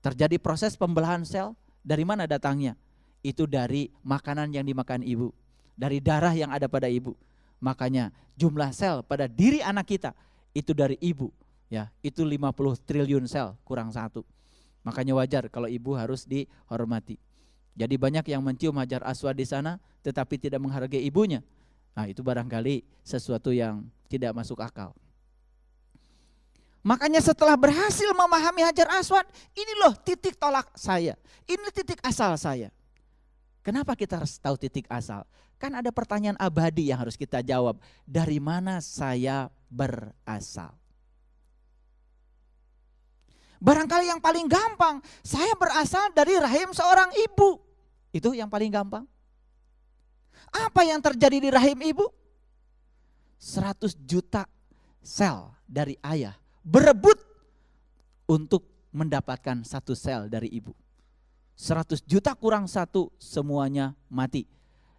terjadi proses pembelahan sel. Dari mana datangnya? Itu dari makanan yang dimakan ibu, dari darah yang ada pada ibu. Makanya jumlah sel pada diri anak kita itu dari ibu, ya, itu 50 triliun sel kurang 1. Makanya wajar kalau ibu harus dihormati. Jadi banyak yang mencium Hajar Aswad di sana tetapi tidak menghargai ibunya. Nah, itu barangkali sesuatu yang tidak masuk akal. Makanya setelah berhasil memahami Hajar Aswad, ini loh titik tolak saya. Ini titik asal saya. Kenapa kita harus tahu titik asal? Kan ada pertanyaan abadi yang harus kita jawab. Dari mana saya berasal? Barangkali yang paling gampang, saya berasal dari rahim seorang ibu. Itu yang paling gampang. Apa yang terjadi di rahim ibu? 100 juta sel dari ayah berebut untuk mendapatkan 1 sel dari ibu. 100 juta kurang 1 semuanya mati.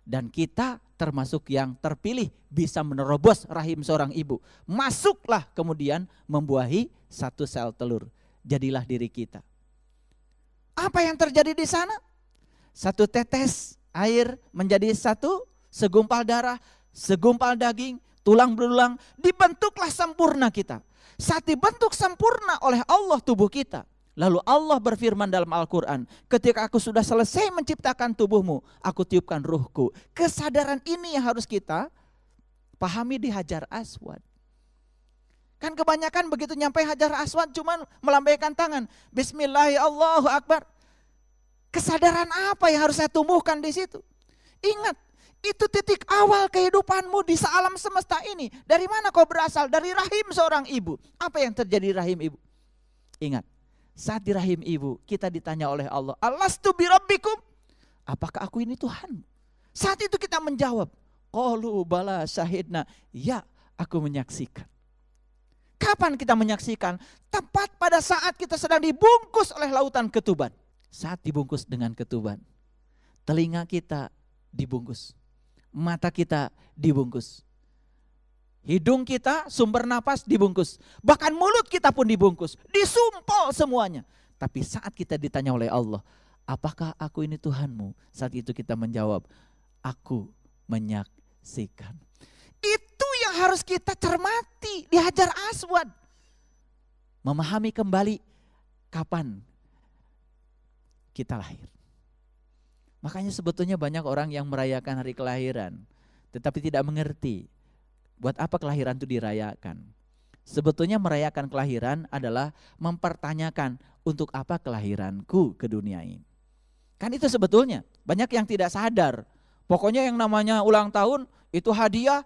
Dan kita termasuk yang terpilih bisa menerobos rahim seorang ibu. Masuklah kemudian membuahi 1 sel telur. Jadilah diri kita. Apa yang terjadi di sana? Satu tetes air menjadi satu segumpal darah, segumpal daging, tulang belulang, dibentuklah sempurna kita. Saat dibentuk sempurna oleh Allah tubuh kita, lalu Allah berfirman dalam Al-Quran, ketika aku sudah selesai menciptakan tubuhmu, aku tiupkan ruhku. Kesadaran ini yang harus kita pahami di Hajar Aswad. Kan kebanyakan begitu nyampe Hajar Aswad cuman melambaikan tangan, Bismillahirrahmanirrahim, Allahu Akbar. Kesadaran apa yang harus saya tumbuhkan di situ? Ingat, itu titik awal kehidupanmu di alam semesta ini. Dari mana kau berasal? Dari rahim seorang ibu. Apa yang terjadi di rahim ibu? Ingat, saat di rahim ibu kita ditanya oleh Allah, Alastu birabbikum? Apakah aku ini Tuhan? Saat itu kita menjawab, qalu bala syahidna. Ya, aku menyaksikan. Kapan kita menyaksikan? Tepat pada saat kita sedang dibungkus oleh lautan ketuban. Saat dibungkus dengan ketuban, telinga kita dibungkus, mata kita dibungkus, hidung kita, sumber napas dibungkus, bahkan mulut kita pun dibungkus, disumpal semuanya. Tapi saat kita ditanya oleh Allah, apakah aku ini Tuhanmu? Saat itu kita menjawab, aku menyaksikan. Itu yang harus kita cermati di Hajar Aswad. Memahami kembali kapan kita lahir. Makanya sebetulnya banyak orang yang merayakan hari kelahiran, tetapi tidak mengerti buat apa kelahiran itu dirayakan. Sebetulnya merayakan kelahiran adalah mempertanyakan untuk apa kelahiranku ke dunia ini. Kan itu sebetulnya banyak yang tidak sadar. Pokoknya yang namanya ulang tahun itu hadiah,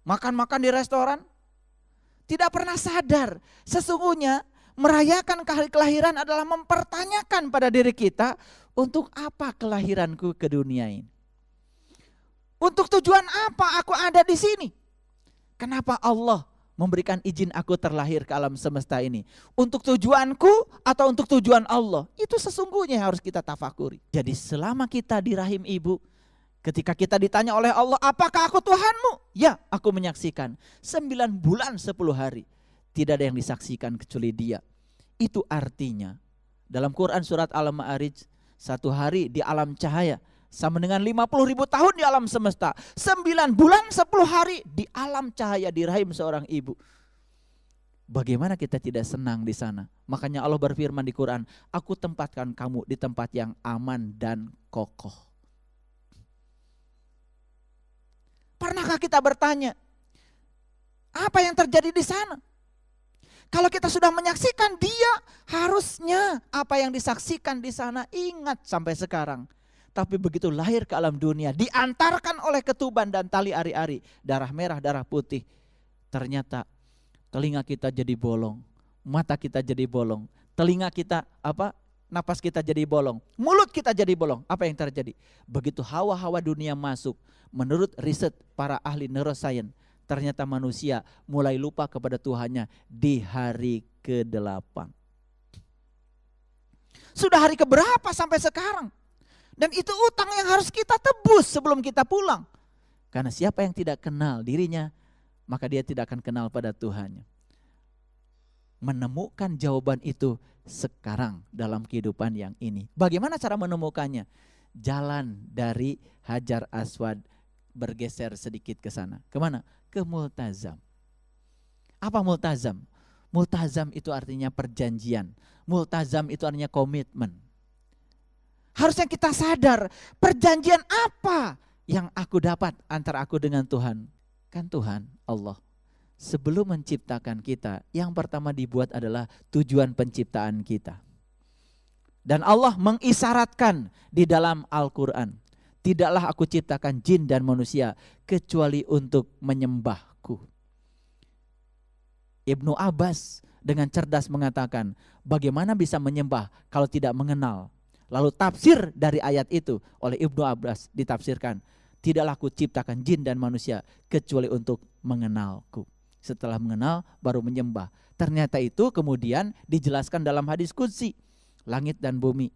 makan-makan di restoran. Tidak pernah sadar sesungguhnya merayakan hari kelahiran adalah mempertanyakan pada diri kita, untuk apa kelahiranku ke dunia ini? Untuk tujuan apa aku ada di sini? Kenapa Allah memberikan izin aku terlahir ke alam semesta ini? Untuk tujuanku atau untuk tujuan Allah? Itu sesungguhnya harus kita tafakuri. Jadi selama kita di rahim ibu, ketika kita ditanya oleh Allah, apakah aku Tuhanmu? Ya, aku menyaksikan. 9 bulan 10 hari. Tidak ada yang disaksikan kecuali Dia. Itu artinya dalam Quran surat Al-Ma'arij, 1 hari di alam cahaya sama dengan 50.000 tahun di alam semesta. 9 bulan 10 hari di alam cahaya di rahim seorang ibu. Bagaimana kita tidak senang di sana? Makanya Allah berfirman di Quran, aku tempatkan kamu di tempat yang aman dan kokoh. Pernahkah kita bertanya, apa yang terjadi di sana? Kalau kita sudah menyaksikan Dia, harusnya apa yang disaksikan di sana ingat sampai sekarang. Tapi begitu lahir ke alam dunia, diantarkan oleh ketuban dan tali ari-ari, darah merah, darah putih. Ternyata telinga kita jadi bolong, mata kita jadi bolong, telinga kita napas kita jadi bolong, mulut kita jadi bolong. Apa yang terjadi? Begitu hawa-hawa dunia masuk, menurut riset para ahli neuroscience, ternyata manusia mulai lupa kepada Tuhannya di hari ke-8. Sudah hari keberapa sampai sekarang? Dan itu utang yang harus kita tebus sebelum kita pulang. Karena siapa yang tidak kenal dirinya, maka dia tidak akan kenal pada Tuhannya. Menemukan jawaban itu sekarang dalam kehidupan yang ini. Bagaimana cara menemukannya? Jalan dari Hajar Aswad bergeser sedikit ke sana. Kemana? Ke multazam. Apa multazam? Multazam itu artinya perjanjian. Multazam itu artinya komitmen. Harusnya kita sadar, perjanjian apa yang aku dapat antara aku dengan Tuhan? Kan Tuhan, Allah, sebelum menciptakan kita, yang pertama dibuat adalah tujuan penciptaan kita. Dan Allah mengisyaratkan di dalam Al-Quran, tidaklah aku ciptakan jin dan manusia kecuali untuk menyembahku. Ibnu Abbas dengan cerdas mengatakan, bagaimana bisa menyembah kalau tidak mengenal? Lalu tafsir dari ayat itu oleh Ibnu Abbas ditafsirkan, tidaklah aku ciptakan jin dan manusia kecuali untuk mengenalku. Setelah mengenal baru menyembah. Ternyata itu kemudian dijelaskan dalam hadis qudsi, langit dan bumi.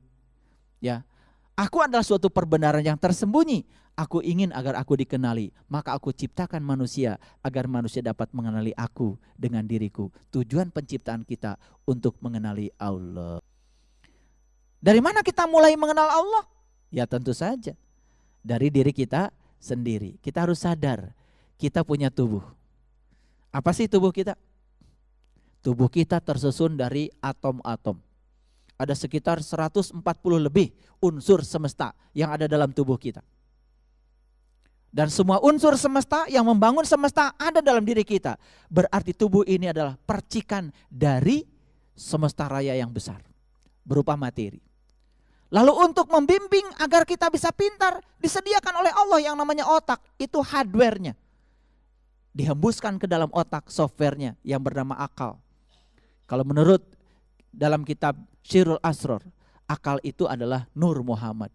Ya, aku adalah suatu perbenaran yang tersembunyi. Aku ingin agar aku dikenali. Maka aku ciptakan manusia agar manusia dapat mengenali aku dengan diriku. Tujuan penciptaan kita untuk mengenali Allah. Dari mana kita mulai mengenal Allah? Ya tentu saja dari diri kita sendiri. Kita harus sadar kita punya tubuh. Apa sih tubuh kita? Tubuh kita tersusun dari atom-atom. Ada sekitar 140 lebih unsur semesta yang ada dalam tubuh kita. Dan semua unsur semesta yang membangun semesta ada dalam diri kita. Berarti tubuh ini adalah percikan dari semesta raya yang besar, berupa materi. Lalu untuk membimbing agar kita bisa pintar, disediakan oleh Allah yang namanya otak. Itu hardware-nya. Dihembuskan ke dalam otak software-nya yang bernama akal. Kalau menurut dalam kitab Syirul Asror, akal itu adalah Nur Muhammad.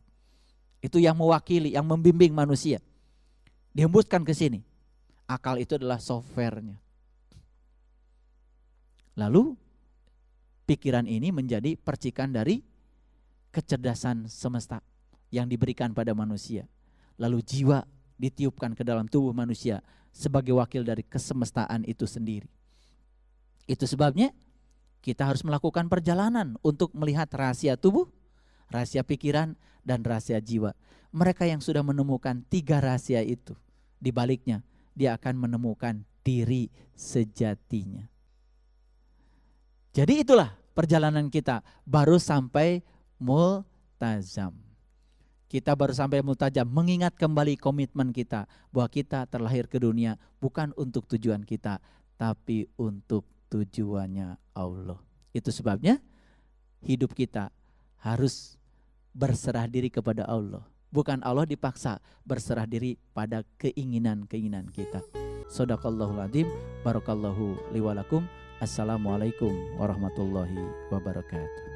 Itu yang mewakili, yang membimbing manusia. Dihembuskan ke sini. Akal itu adalah softwarenya. Lalu pikiran ini menjadi percikan dari kecerdasan semesta yang diberikan pada manusia. Lalu jiwa ditiupkan ke dalam tubuh manusia sebagai wakil dari kesemestaan itu sendiri. Itu sebabnya kita harus melakukan perjalanan untuk melihat rahasia tubuh, rahasia pikiran, dan rahasia jiwa. Mereka yang sudah menemukan 3 rahasia itu, di baliknya dia akan menemukan diri sejatinya. Jadi itulah perjalanan kita baru sampai multazam. Kita baru sampai multazam, mengingat kembali komitmen kita bahwa kita terlahir ke dunia bukan untuk tujuan kita, tapi untuk tujuannya Allah. Itu sebabnya hidup kita harus berserah diri kepada Allah. Bukan Allah dipaksa, berserah diri pada keinginan-keinginan kita. Shadaqallahul adzim, barakallahu li wa lakum. Assalamualaikum warahmatullahi wabarakatuh.